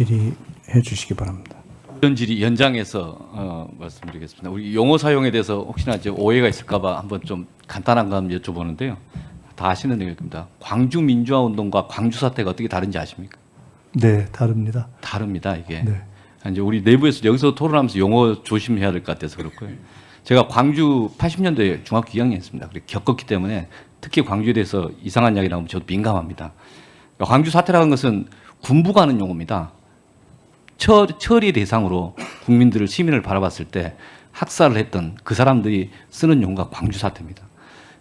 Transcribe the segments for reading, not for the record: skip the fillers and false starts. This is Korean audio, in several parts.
질의해 주시기 바랍니다. 이런 질의 연장해서 말씀드리겠습니다. 우리 용어 사용에 대해서 혹시나 이제 오해가 있을까봐 한번 좀 간단한 거 한번 여쭤보는데요. 다 아시는 내용입니다. 광주 민주화 운동과 광주 사태가 어떻게 다른지 아십니까? 네, 다릅니다. 다릅니다, 이게. 네. 이제 우리 내부에서 여기서 토론하면서 용어 조심해야 될 것 같아서 그렇고요. 제가 광주 80년도에 중학교 2학년이었습니다. 그래 겪었기 때문에 특히 광주에 대해서 이상한 이야기 나오면 저도 민감합니다. 그러니까 광주 사태라는 것은 군부가 하는 용어입니다. 처리 대상으로 국민들을 시민을 바라봤을 때 학살을 했던 그 사람들이 쓰는 용어가 광주 사태입니다.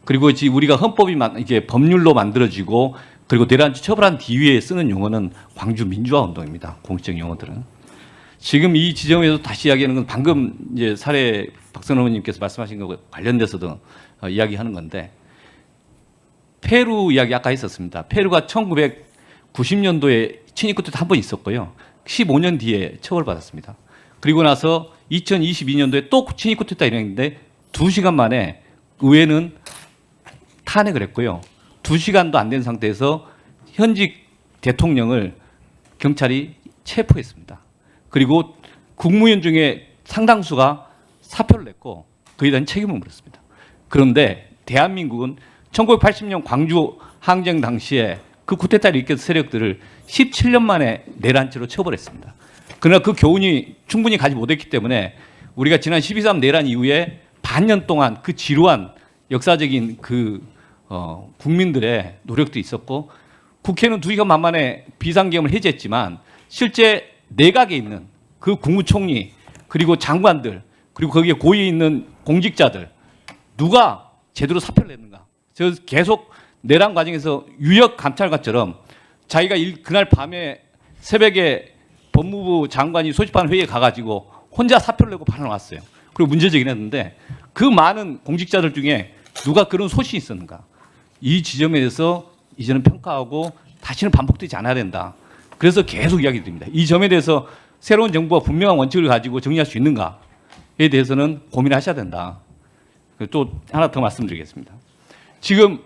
그리고 우리가 헌법이 이게 법률로 만들어지고 그리고 내란죄 처벌한 뒤에 쓰는 용어는 광주 민주화 운동입니다. 공식적 용어들은. 지금 이 지점에서 다시 이야기하는 건 방금 이제 사례 박선호 의원님께서 말씀하신 것과 관련돼서도 이야기하는 건데 페루 이야기 아까 했었습니다. 페루가 1990년도에 친일 쿠데타 한 번 있었고요. 15년 뒤에 처벌받았습니다. 그리고 나서 2022년도에 또 친일 쿠데타 일어났는데 2시간 만에 의회는 탄핵을 했고요. 2시간도 안 된 상태에서 현직 대통령을 경찰이 체포했습니다. 그리고 국무위원 중에 상당수가 사표를 냈고 그에 대한 책임을 물었습니다. 그런데 대한민국은 1980년 광주 항쟁 당시에 그 쿠데타를 일으켰던 세력들을 17년 만에 내란죄로 처벌했습니다. 그러나 그 교훈이 충분히 가지 못했기 때문에 우리가 지난 12.3 내란 이후에 반년 동안 그 지루한 역사적인 국민들의 노력도 있었고 국회는 2시간 만에 비상계엄을 해제했지만 실제 내각에 있는 그 국무총리 그리고 장관들 그리고 거기에 고위에 있는 공직자들 누가 제대로 사표를 냈는가? 저 계속 내란 과정에서 유역 감찰관처럼 자기가 그날 밤에 새벽에 법무부 장관이 소집하는 회의에 가가지고 혼자 사표를 내고 발언했어요. 그리고 문제제기를 했는데 그 많은 공직자들 중에 누가 그런 소신이 있었는가? 이 지점에 대해서 이제는 평가하고 다시는 반복되지 않아야 된다. 그래서 계속 이야기 드립니다. 이 점에 대해서 새로운 정부가 분명한 원칙을 가지고 정리할 수 있는가에 대해서는 고민하셔야 된다. 또 하나 더 말씀드리겠습니다. 지금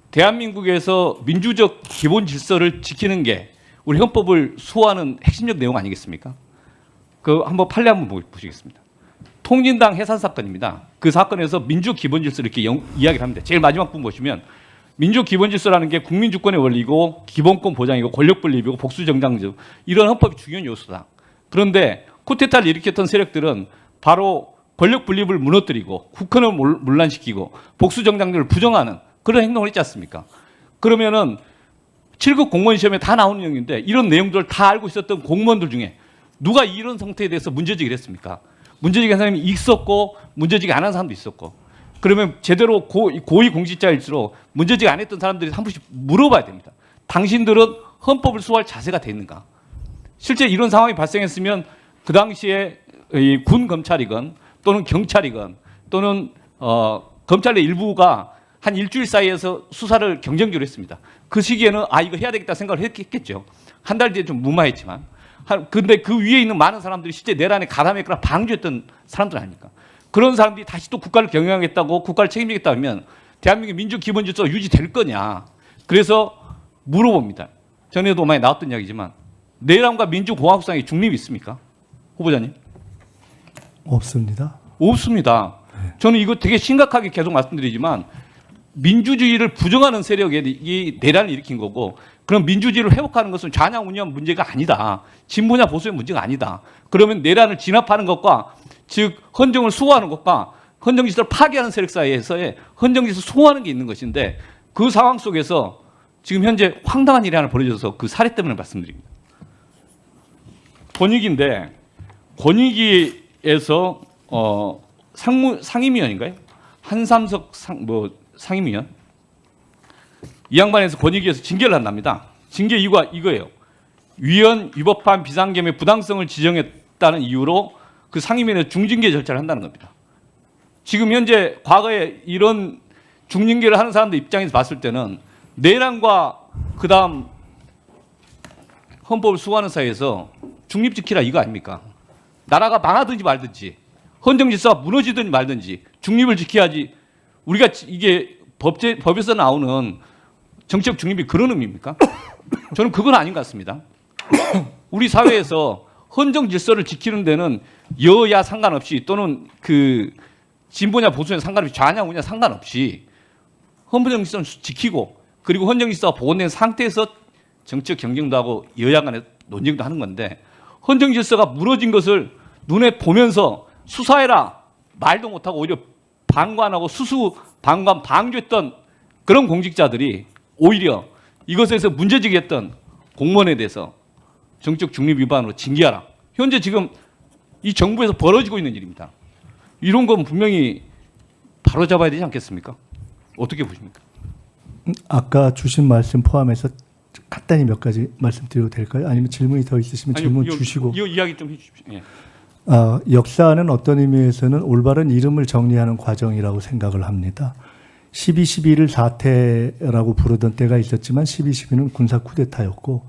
대한민국에서 민주적 기본 질서를 지키는 게 우리 헌법을 수호하는 핵심적 내용 아니겠습니까? 한번 판례 한번 보시겠습니다. 통진당 해산 사건입니다. 그 사건에서 민주 기본 질서를 이렇게 이야기를 합니다. 제일 마지막 부분 보시면 민주 기본 질서라는 게 국민 주권의 원리고 기본권 보장이고 권력 분립이고 복수 정당적 이런 헌법이 중요한 요소다. 그런데 쿠데타를 일으켰던 세력들은 바로 권력 분립을 무너뜨리고 국헌을 문란시키고 복수 정당들을 부정하는 그런 행동을 했지 않습니까? 그러면은 7급 공무원 시험에 다 나오는 내용인데 이런 내용들을 다 알고 있었던 공무원들 중에 누가 이런 상태에 대해서 문제제기를 했습니까? 문제제기한 사람이 있었고 문제제기 안 한 사람도 있었고 그러면 제대로 고위 공직자일수록 문제제기 안 했던 사람들이 한 번씩 물어봐야 됩니다. 당신들은 헌법을 수호할 자세가 돼 있는가? 실제 이런 상황이 발생했으면 그 당시에 군 검찰이건 또는 경찰이건 또는 검찰의 일부가 한 일주일 사이에서 수사를 경쟁적으로 했습니다. 그 시기에는 이거 해야 되겠다 생각을 했겠죠. 한 달 뒤에 좀 무마했지만. 근데 그 위에 있는 많은 사람들이 실제 내란에 가담했거나 방조했던 사람들 아닙니까? 그런 사람들이 다시 또 국가를 경영하겠다고 국가를 책임지겠다 하면 대한민국의 민주 기본 질서가 유지될 거냐. 그래서 물어봅니다. 전에도 많이 나왔던 이야기지만 내란과 민주공화국상의 중립이 있습니까? 후보자님? 없습니다. 없습니다. 저는 이거 되게 심각하게 계속 말씀드리지만 민주주의를 부정하는 세력이 이 내란을 일으킨 거고 그럼 민주주의를 회복하는 것은 좌냐 우냐 문제가 아니다. 진보냐 보수의 문제가 아니다. 그러면 내란을 진압하는 것과 즉 헌정을 수호하는 것과 헌정 질서를 파괴하는 세력 사이에서의 헌정 질서 수호하는 게 있는 것인데 그 상황 속에서 지금 현재 황당한 일이 하나 벌어져서 그 사례 때문에 말씀드립니다. 권익위인데 권익위에서 상임위원인가요? 한삼석 상임위원 이 양반에서 권익위에서 징계를 한답니다. 징계 이유가 이거예요. 위헌 위법한 비상계엄의 부당성을 지정했다는 이유로 그 상임위원회 중징계 절차를 한다는 겁니다. 지금 현재 과거에 이런 중징계를 하는 사람들 입장에서 봤을 때는 내란과 그다음 헌법을 수호하는 사이에서 중립 지키라 이거 아닙니까? 나라가 망하든지 말든지 헌정 질서가 무너지든지 말든지 중립을 지켜야지. 우리가 이게 법에서 나오는 정치적 중립이 그런 의미입니까? 저는 그건 아닌 것 같습니다. 우리 사회에서 헌정 질서를 지키는 데는 여야 상관없이 또는 그 진보냐 보수냐 상관없이 좌냐 우냐 상관없이 헌정 질서를 지키고 그리고 헌정 질서가 복원된 상태에서 정치적 경쟁도 하고 여야 간의 논쟁도 하는 건데 헌정 질서가 무너진 것을 눈에 보면서 수사해라 말도 못하고 오히려 방관하고 수수 방관 방조했던 그런 공직자들이 오히려 이것에서 문제제기했던 공무원에 대해서 정적 중립 위반으로 징계하라. 현재 지금 이 정부에서 벌어지고 있는 일입니다. 이런 건 분명히 바로잡아야 되지 않겠습니까? 어떻게 보십니까? 아까 주신 말씀 포함해서 간단히 몇 가지 말씀드려도 될까요? 아니면 질문이 더 있으시면 질문 주시고. 이 이야기 좀 해주십시오. 예. 역사는 어떤 의미에서는 올바른 이름을 정리하는 과정이라고 생각을 합니다. 12.12를 사태라고 부르던 때가 있었지만 12.12는 군사 쿠데타였고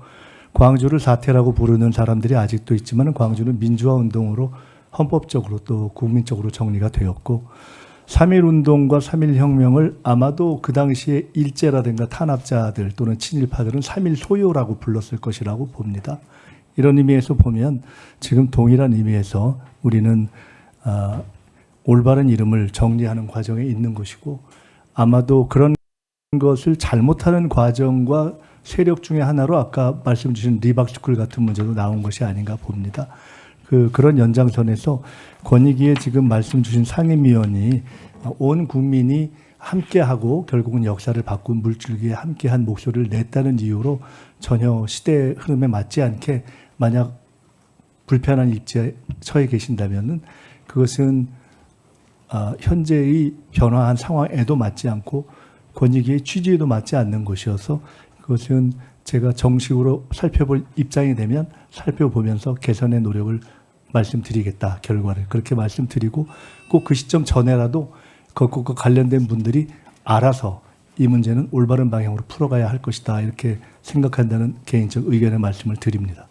광주를 사태라고 부르는 사람들이 아직도 있지만 광주는 민주화 운동으로 헌법적으로 또 국민적으로 정리가 되었고 3.1운동과 3.1혁명을 아마도 그 당시에 일제라든가 탄압자들 또는 친일파들은 3.1 소요라고 불렀을 것이라고 봅니다. 이런 의미에서 보면 지금 동일한 의미에서 우리는 올바른 이름을 정리하는 과정에 있는 것이고 아마도 그런 것을 잘못하는 과정과 세력 중에 하나로 아까 말씀 주신 리박스쿨 같은 문제도 나온 것이 아닌가 봅니다. 그런 연장선에서 권익위에 지금 말씀 주신 상임위원이 온 국민이 함께하고 결국은 역사를 바꾼 물줄기에 함께한 목소리를 냈다는 이유로 전혀 시대 흐름에 맞지 않게 만약 불편한 입지에 처해 계신다면은 그것은 현재의 변화한 상황에도 맞지 않고 권익위의 취지에도 맞지 않는 것이어서 그것은 제가 정식으로 살펴볼 입장이 되면 살펴보면서 개선의 노력을 말씀드리겠다. 결과를 그렇게 말씀드리고 꼭 그 시점 전에라도 그것과 관련된 분들이 알아서 이 문제는 올바른 방향으로 풀어가야 할 것이다. 이렇게 생각한다는 개인적 의견의 말씀을 드립니다.